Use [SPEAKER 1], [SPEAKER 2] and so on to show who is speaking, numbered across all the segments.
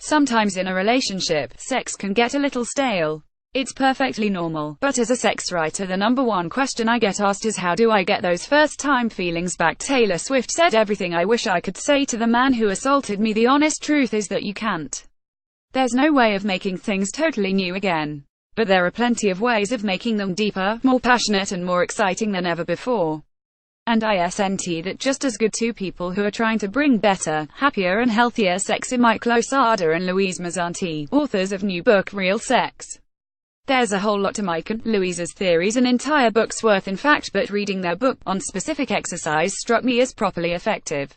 [SPEAKER 1] Sometimes in a relationship, sex can get a little stale. It's perfectly normal, but as a sex writer, the number one question I get asked is, how do I get those first-time feelings back? Taylor Swift said, "Everything I wish I could say to the man who assaulted me, the honest truth is that you can't. There's no way of making things totally new again. But there are plenty of ways of making them deeper, more passionate and more exciting than ever before. And isn't that just as good? Two people who are trying to bring better, happier and healthier sex are Mike Losada and Louise Mazzanti, authors of new book Real Sex. There's a whole lot to Mike and Louise's theories, an entire book's worth in fact, but reading their book on specific exercise struck me as properly effective.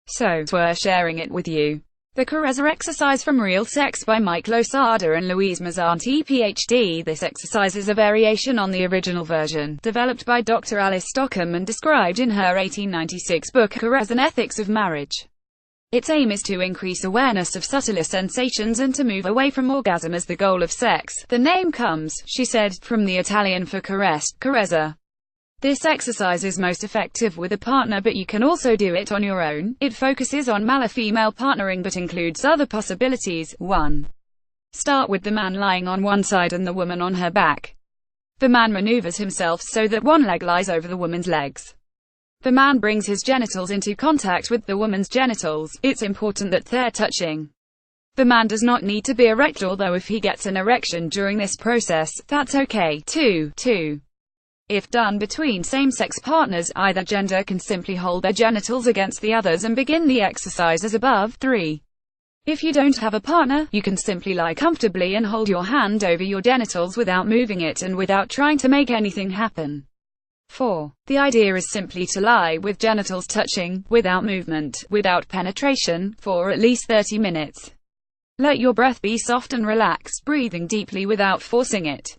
[SPEAKER 1] So, we're sharing it with you. The Carezza exercise from Real Sex by Mike Losada and Louise Mazzanti, PhD. This exercise is a variation on the original version, developed by Dr. Alice Stockham and described in her 1896 book Carezza and Ethics of Marriage. Its aim is to increase awareness of subtler sensations and to move away from orgasm as the goal of sex. The name comes, she said, from the Italian for carezza. This exercise is most effective with a partner, but you can also do it on your own. It focuses on male-female partnering but includes other possibilities. 1. Start with the man lying on one side and the woman on her back. The man maneuvers himself so that one leg lies over the woman's legs. The man brings his genitals into contact with the woman's genitals. It's important that they're touching. The man does not need to be erect, although if he gets an erection during this process, that's okay. 2. If done between same-sex partners, either gender can simply hold their genitals against the others and begin the exercise as above. 3. If you don't have a partner, you can simply lie comfortably and hold your hand over your genitals without moving it and without trying to make anything happen. 4. The idea is simply to lie with genitals touching, without movement, without penetration, for at least 30 minutes. Let your breath be soft and relaxed, breathing deeply without forcing it.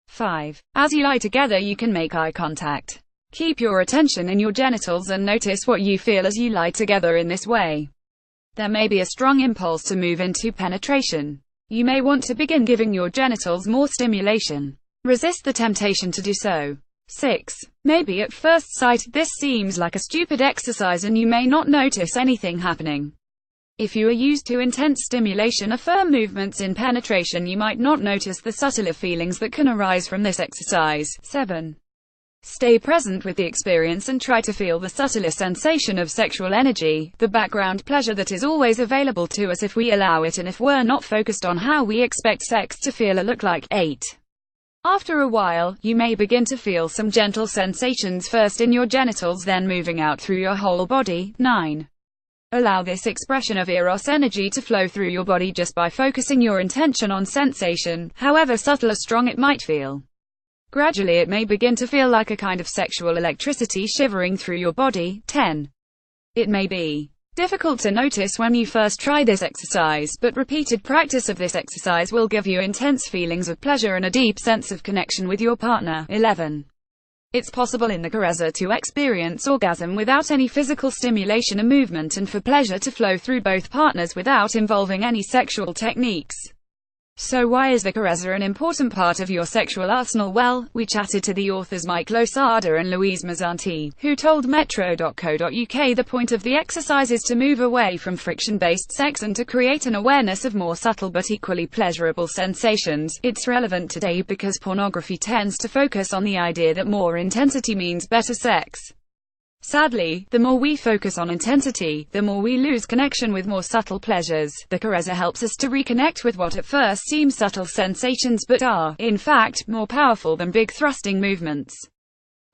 [SPEAKER 1] 5. As you lie together, you can make eye contact. Keep your attention in your genitals and notice what you feel as you lie together in this way. There may be a strong impulse to move into penetration. You may want to begin giving your genitals more stimulation. Resist the temptation to do so. 6. Maybe at first sight, this seems like a stupid exercise and you may not notice anything happening. If you are used to intense stimulation or firm movements in penetration, you might not notice the subtler feelings that can arise from this exercise. 7. Stay present with the experience and try to feel the subtler sensation of sexual energy, the background pleasure that is always available to us if we allow it and if we're not focused on how we expect sex to feel or look like. 8. After a while, you may begin to feel some gentle sensations, first in your genitals, then moving out through your whole body. 9. Allow this expression of eros energy to flow through your body just by focusing your intention on sensation, however subtle or strong it might feel. Gradually it may begin to feel like a kind of sexual electricity shivering through your body. 10. It may be difficult to notice when you first try this exercise, but repeated practice of this exercise will give you intense feelings of pleasure and a deep sense of connection with your partner. 11. It's possible in the Carezza to experience orgasm without any physical stimulation or movement, and for pleasure to flow through both partners without involving any sexual techniques. So why is the Carezza an important part of your sexual arsenal? Well, we chatted to the authors Mike Losada and Louise Mazzanti, who told Metro.co.uk the point of the exercise is to move away from friction-based sex and to create an awareness of more subtle but equally pleasurable sensations. It's relevant today because pornography tends to focus on the idea that more intensity means better sex. Sadly, the more we focus on intensity, the more we lose connection with more subtle pleasures. The Carezza helps us to reconnect with what at first seem subtle sensations but are, in fact, more powerful than big thrusting movements.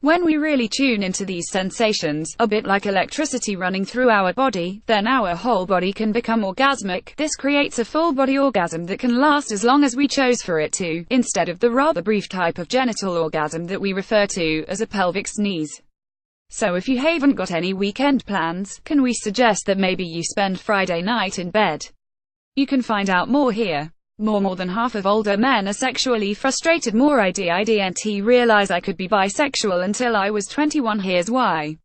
[SPEAKER 1] When we really tune into these sensations, a bit like electricity running through our body, then our whole body can become orgasmic. This creates a full-body orgasm that can last as long as we chose for it to, instead of the rather brief type of genital orgasm that we refer to as a pelvic sneeze. So if you haven't got any weekend plans, can we suggest that maybe you spend Friday night in bed? You can find out more here. More than half of older men are sexually frustrated. More I didn't realize I could be bisexual until I was 21. Here's why.